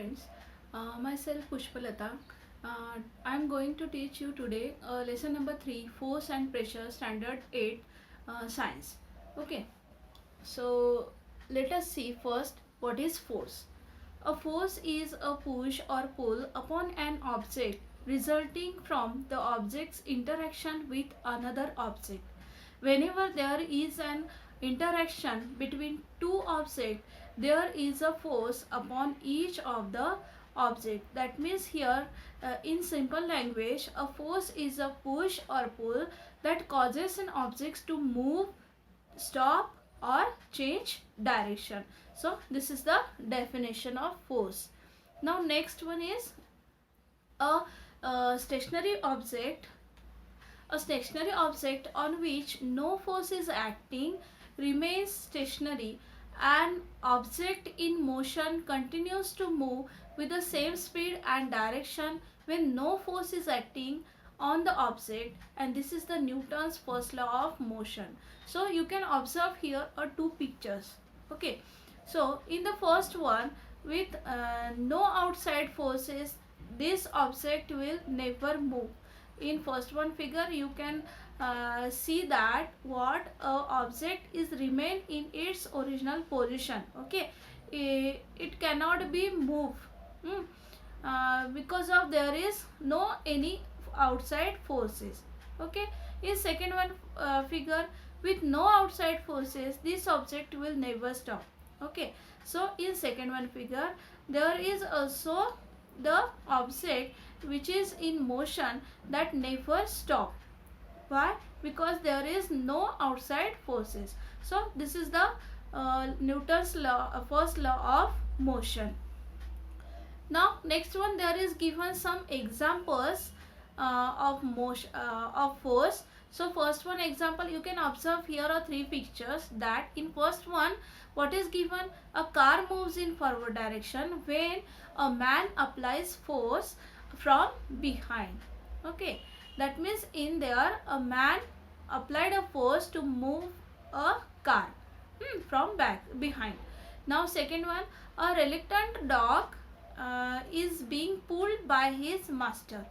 friends, myself Pushpalata. I am going to teach you today lesson number 3, Force and Pressure, Standard 8, Science. Okay, so let us see first what is force. A force is a push or pull upon an object resulting from the object's interaction with another object. Whenever there is an interaction between two objects, there is a force upon each of the object. That means here, in simple language, a force is a push or pull that causes an object to move, stop, or change direction. So this is the definition of force. Now next one is a, stationary object. A stationary object on which no force is acting remains stationary. An object in motion continues to move with the same speed and direction when no force is acting on the object, and this is the Newton's first law of motion. So you can observe here two pictures. Okay, so in the first one, with no outside forces, this object will never move. In first one figure you can see that what object is remain in its original position. Okay, it cannot be moved because of there is no any outside forces. Okay, in second one figure, with no outside forces, this object will never stop. Okay, so in second one figure there is also the object which is in motion that never stop. Why? Because there is no outside forces. So this is the Newton's law, first law of motion. Now next one, there is given some examples of motion of force. So first one example, you can observe here are three pictures. That in first one, what is given? A car moves in forward direction when a man applies force from behind. Okay, that means in there a man applied a force to move a car from behind. Now second one, a reluctant dog is being pulled by his master.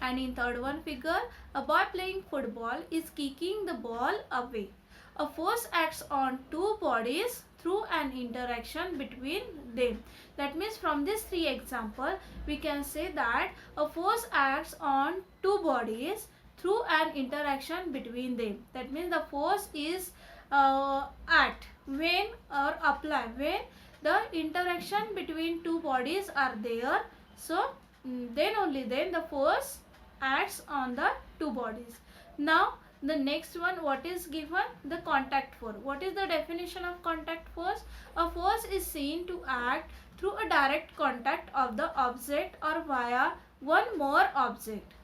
And in third one figure, a boy playing football is kicking the ball away. A force acts on two bodies through an interaction between them. That means from these three examples, we can say that a force acts on two bodies through an interaction between them. That means the force is act when or apply when the interaction between two bodies are there. So then only then the force acts on the two bodies. Now the next one, what is given? The contact force. What is the definition of contact force? A force is seen to act through a direct contact of the object or via one more object.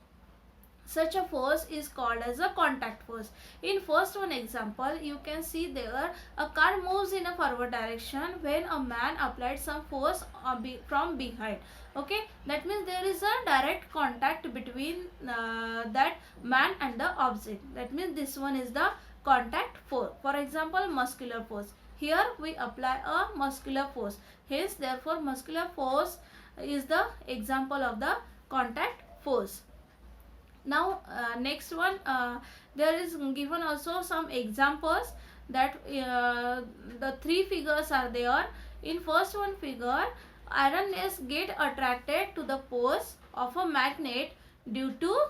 Such a force is called as a contact force. In first one example, you can see there a car moves in a forward direction when a man applied some force from behind. Okay, that means there is a direct contact between that man and the object. That means this one is the contact force. For example, muscular force. Here we apply a muscular force. Hence, therefore, muscular force is the example of the contact force. Now next one, there is given also some examples that the three figures are there. In first one figure, iron nails get attracted to the poles of a magnet due to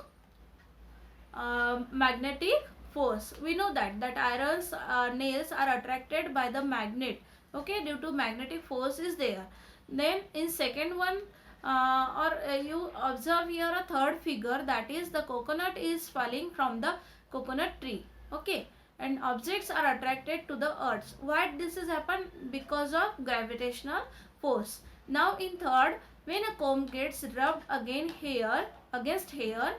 magnetic force. We know that iron's nails are attracted by the magnet. Okay, due to magnetic force is there. Then in second one, you observe here a third figure, that is the coconut is falling from the coconut tree. Okay, and objects are attracted to the earth. Why this has happened? Because of gravitational force. Now in third, when a comb gets rubbed against hair,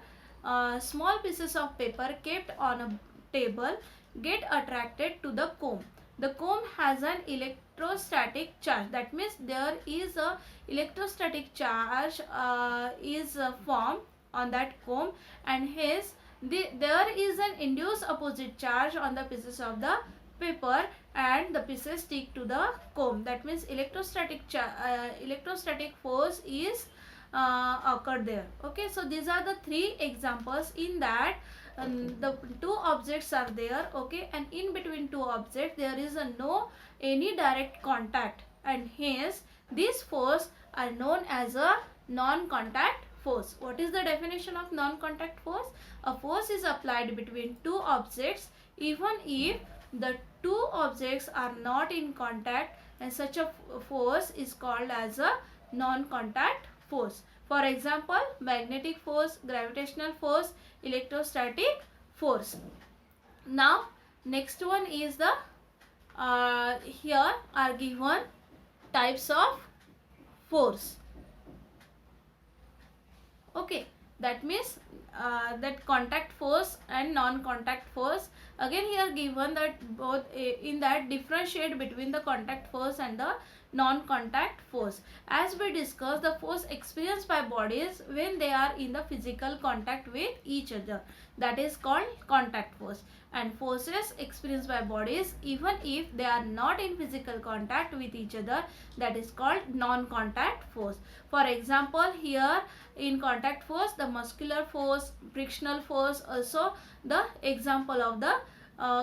small pieces of paper kept on a table get attracted to the comb. The comb has an electrostatic charge. That means there is a electrostatic charge is formed on that comb, and hence there is an induced opposite charge on the pieces of the paper and the pieces stick to the comb. That means electrostatic force is occurred there. Okay, so these are the three examples in that the two objects are there. Okay, and in between two objects there is no any direct contact, and hence these force are known as a non-contact force. What is the definition of non-contact force? A force is applied between two objects even if the two objects are not in contact, and such a force is called as a non-contact force. For example, magnetic force, gravitational force, electrostatic force. Now next one is the here are given types of force. Okay, that means that contact force and non-contact force. Again here given that both in that differentiate between the contact force and the non-contact force. As we discussed, the force experienced by bodies when they are in the physical contact with each other, that is called contact force, and forces experienced by bodies even if they are not in physical contact with each other, that is called non-contact force. For example, here in contact force, the muscular force, frictional force, also the example of the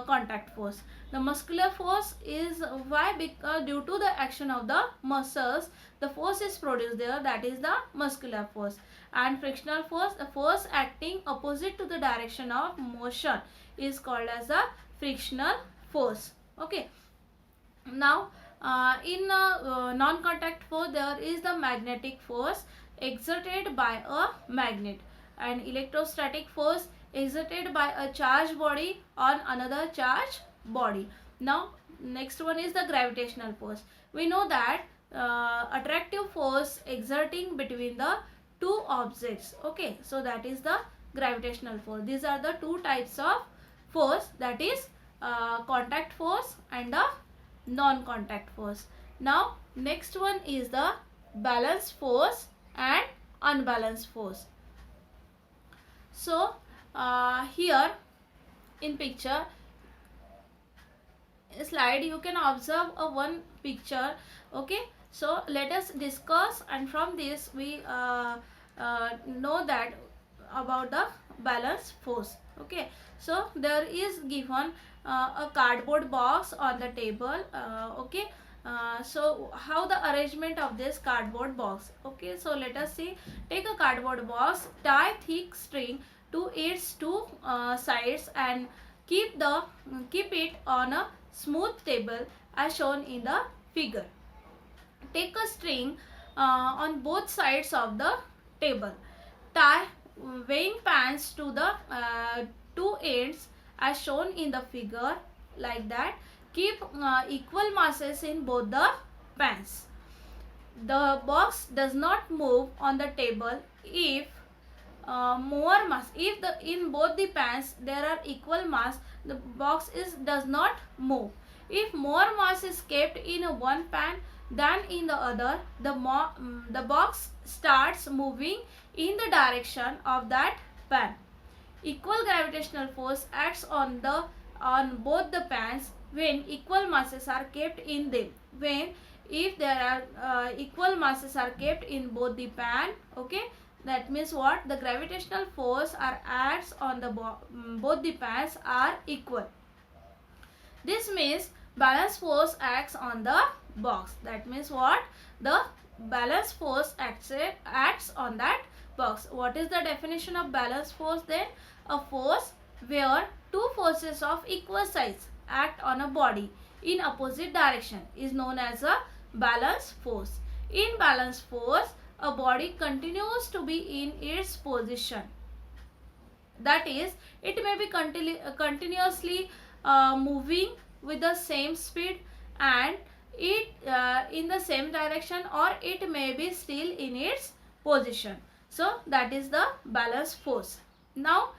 contact force. The muscular force is why? Because due to the action of the muscles the force is produced there, that is the muscular force. And frictional force, the force acting opposite to the direction of motion, is called as a frictional force. Okay, now in non-contact force there is the magnetic force exerted by a magnet, and electrostatic force exerted by a charged body on another charged body. Now next one is the gravitational force. We know that attractive force exerting between the two objects. Okay, so that is the gravitational force. These are the two types of force, that is contact force and the non-contact force. Now next one is the balanced force and unbalanced force. So here in picture slide you can observe a one picture. Okay, so let us discuss, and from this we know that about the balanced force. Okay, so there is given a cardboard box on the table. Okay, so how the arrangement of this cardboard box? Okay, so let us see. Take a cardboard box, tie thick string to its two sides and keep it on a smooth table as shown in the figure. Take a string on both sides of the table. Tie weighing pans to the two ends as shown in the figure, like that. Keep equal masses in both the pans. The box does not move on the table if more mass, if in both the pans there are equal mass, the box does not move. If more mass is kept in one pan than in the other, the box starts moving in the direction of that pan. Equal gravitational force acts on both the pans when equal masses are kept in them. If there are equal masses are kept in both the pan, okay, that means what? The gravitational force acts on the both the pans are equal. This means balance force acts on the box. That means what? The balance force acts on that box. What is the definition of balance force then? A force where two forces of equal size act on a body in opposite direction is known as a balance force. In balance force, a body continues to be in its position. That is, it may be continuously moving with the same speed and it in the same direction, or it may be still in its position. So that is the balance force. Now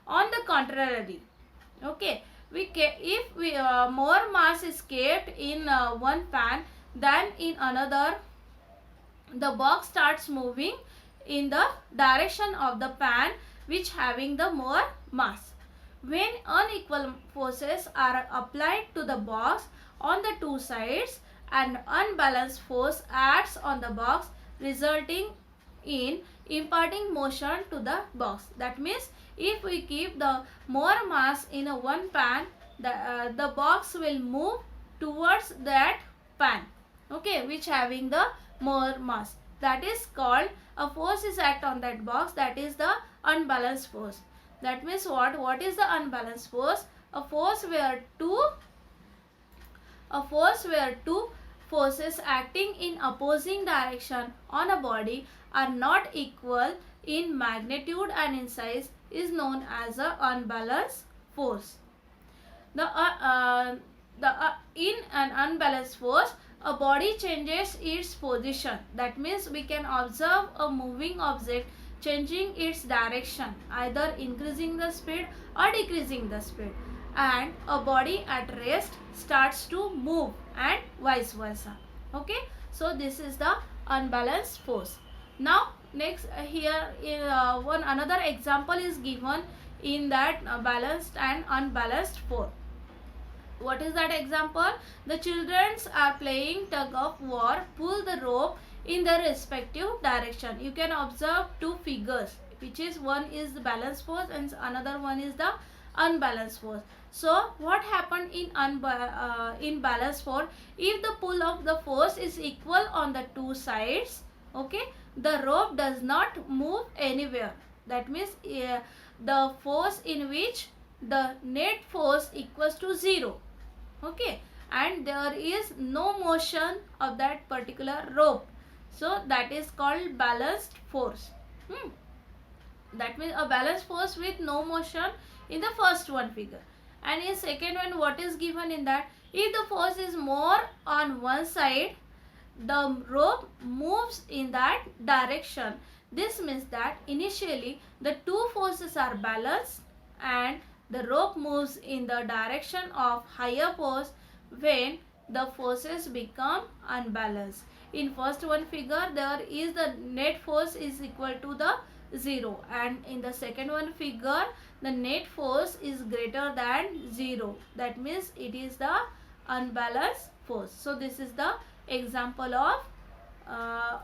on the contrary, okay, if more mass is kept in one pan than in another, the box starts moving in the direction of the pan which having the more mass. when unequal forces are applied to the box on the two sides, an unbalanced force acts on the box, resulting in imparting motion to the box. That means if we keep the more mass in a one pan, the box will move towards that pan, okay, which having the more mass. That is called a force is act on that box, that is the unbalanced force. That means what is the unbalanced force? A force where two forces acting in opposing direction on a body are not equal in magnitude and in size is known as a unbalanced force. In an unbalanced force, a body changes its position. That means we can observe a moving object changing its direction, either increasing the speed or decreasing the speed, and a body at rest starts to move and vice versa. Okay, so this is the unbalanced force. Now next here one another example is given in that balanced and unbalanced force. What is that example? The children are playing tug of war, pull the rope in their respective direction. You can observe two figures, which is one is the balanced force and another one is the unbalanced force. So what happened in balanced force? If the pull of the force is equal on the two sides, okay, the rope does not move anywhere. That means the force in which the net force equals to 0, okay, and there is no motion of that particular rope. So that is called balanced force. That means a balanced force with no motion in the first one figure. And in second one, what is given in that? If the force is more on one side, the rope moves in that direction. This means that initially the two forces are balanced and the rope moves in the direction of higher force when the forces become unbalanced. In first one figure, there is the net force is equal to the 0, and in the second one figure, the net force is greater than 0. That means it is the unbalanced force. So this is the example of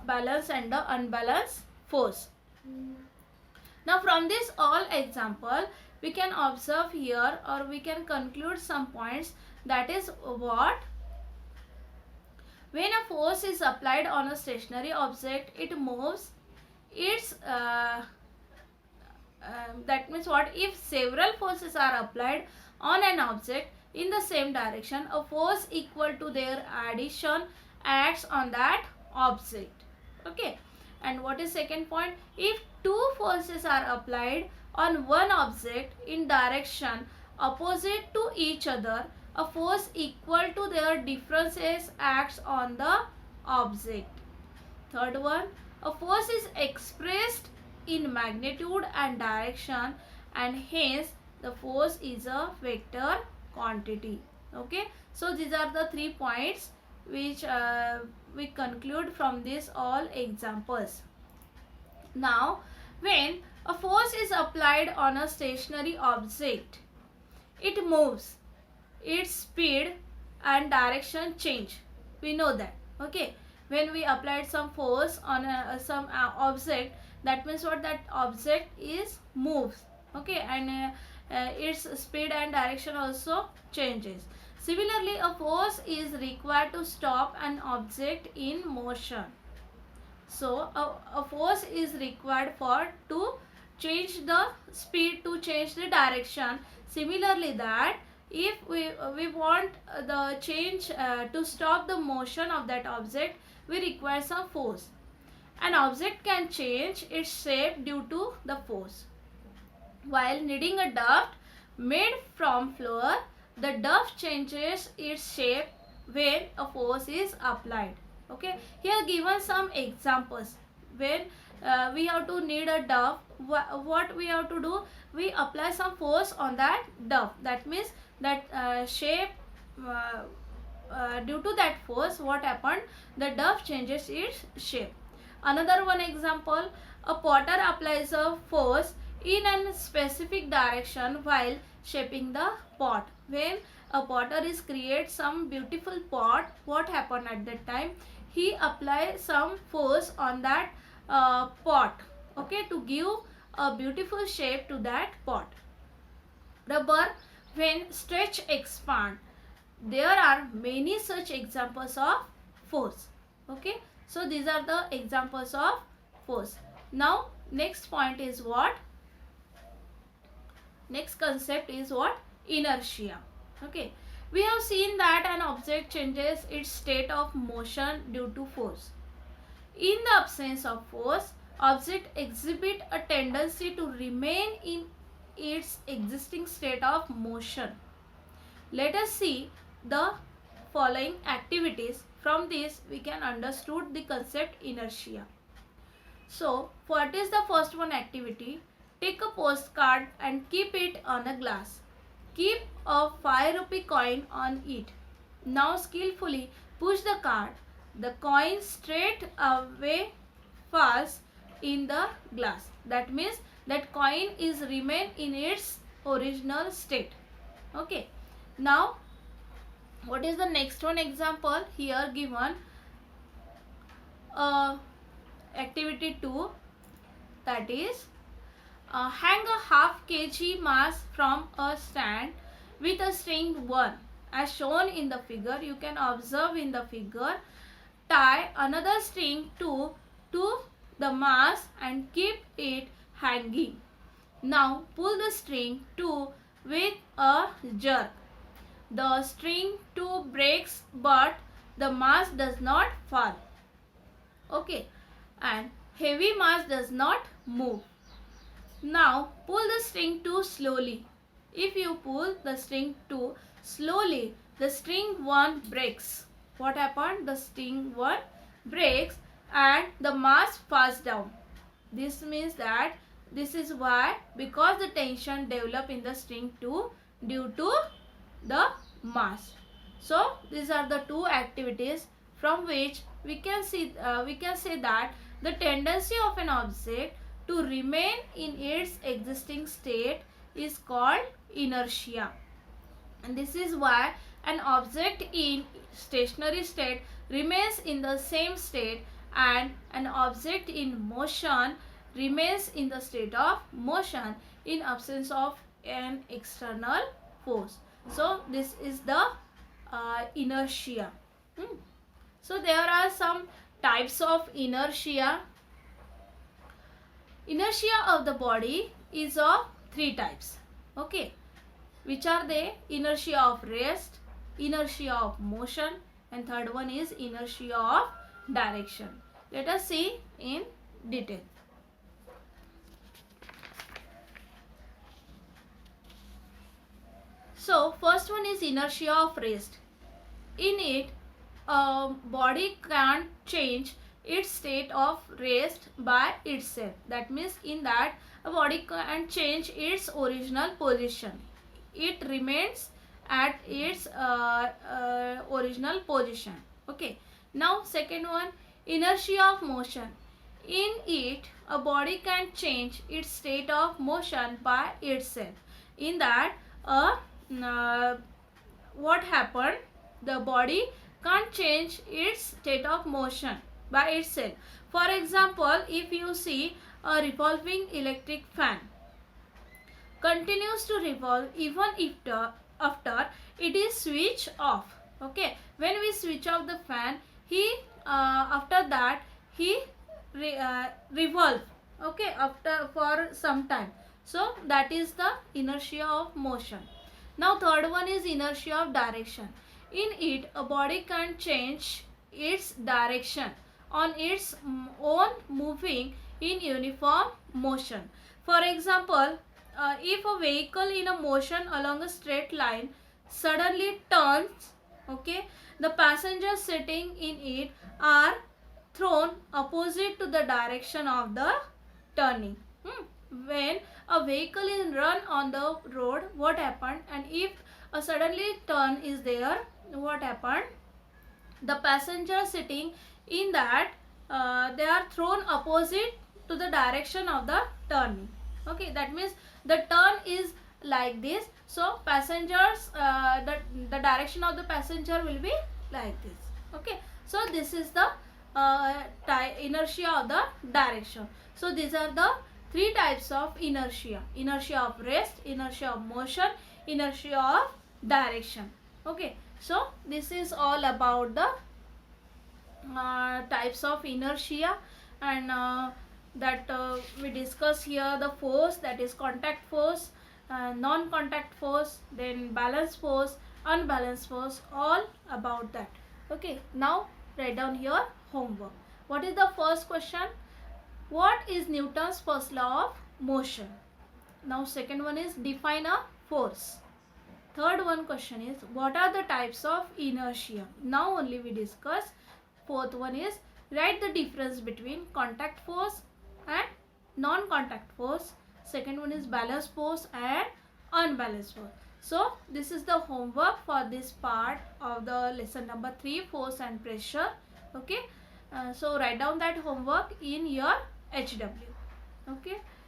balance and the unbalanced force. Now from this all example, we can observe here or we can conclude some points. That is what? When a force is applied on a stationary object, it moves. That means what? If several forces are applied on an object in the same direction, a force equal to their addition acts on that object. Okay. And what is second point? If two forces are applied on one object in direction opposite to each other, a force equal to their differences acts on the object. Third one, a force is expressed in magnitude and direction, and hence the force is a vector quantity. Okay, so these are the 3 points which we conclude from these all examples. Now, when a force is applied on a stationary object, it moves. Its speed and direction change. We know that. Okay. When we applied some force on some object, that means what? That object is moves. Okay. And its speed and direction also changes. Similarly, a force is required to stop an object in motion. So a force is required to change the speed, to change the direction. Similarly, that if we want the change to stop the motion of that object, we require some force. An object can change its shape due to the force. While kneading a dough made from flour, the dough changes its shape when a force is applied. Okay, here given some examples. When we have to knead a dough, what we have to do? We apply some force on that dough. That means that shape, due to that force, what happened? The dough changes its shape. Another one example, a potter applies a force in a specific direction while shaping the pot. When a potter is create some beautiful pot, what happened at that time? He apply some force on that pot, okay, to give a beautiful shape to that pot. Rubber, when stretch expand, there are many such examples of force. Okay, so these are the examples of force. Now next point is what? Next concept is what? Inertia. Okay, we have seen that an object changes its state of motion due to force. In the absence of force, object exhibit a tendency to remain in its existing state of motion. Let us see the following activities. From this we can understood the concept inertia. So what is the first one activity? Take a postcard and keep it on a glass. Keep a 5 rupee coin on it. Now skillfully push the card. The coin straight away falls in the glass. That means that coin is remain in its original state. Okay. Now what is the next one example? Here given activity 2, that is hang a half kg mass from a stand with a string 1. As shown in the figure, you can observe in the figure, tie another string 2 to the mass and keep it hanging. Now pull the string 2 with a jerk. The string 2 breaks but the mass does not fall. Okay, and heavy mass does not move. Now pull the string 2 slowly. If you pull the string 2 slowly, the string 1 breaks. What happened? The string 1 breaks and the mass falls down. This means that this is why, because the tension develop in the string 2 due to the mass. So these are the two activities from which we can say that the tendency of an object to remain in its existing state is called inertia. And this is why an object in stationary state remains in the same state and an object in motion remains in the state of motion in absence of an external force. So this is the inertia. So there are some types of inertia. Inertia of the body is of 3 types. Okay, which are they? Inertia of rest, inertia of motion, and third one is inertia of direction. Let us see in detail. So first one is inertia of rest. In it, a body can't change its state of rest by itself. That means in that a body can't change its original position. It remains at its original position. Okay. Now second one, inertia of motion. In it, a body can change its state of motion by itself. In that, what happened? The body can't change its state of motion by itself. For example, if you see a revolving electric fan continues to revolve even if after it is switched off. Okay, when we switch off the fan, after that he revolve, okay, after for some time. So that is the inertia of motion. Now third one is inertia of direction. In it, a body can change its direction on its own, moving in uniform motion. For example, if a vehicle in a motion along a straight line suddenly turns, okay, the passengers sitting in it are thrown opposite to the direction of the turning. When a vehicle is run on the road, what happened? And if a suddenly turn is there, what happened? The passengers sitting in that they are thrown opposite to the direction of the turning. Okay, that means the turn is like this. So passengers, the direction of the passenger will be like this. Okay, so this is the inertia of the direction. So these are the three types of inertia: inertia of rest, inertia of motion, inertia of direction. Okay, so this is all about the types of inertia, and that we discuss here the force, that is contact force, non-contact force, then balance force, unbalanced force, all about that. Okay, now write down here homework. What is the first question? What is Newton's first law of motion? Now second one is define a force. Third one question is what are the types of inertia? Now only we discuss. Fourth one is write the difference between contact force and non-contact force. Second one is balance force and unbalanced force. So this is the homework for this part of the lesson number 3, force and pressure. Okay, so write down that homework in your HW. Okay,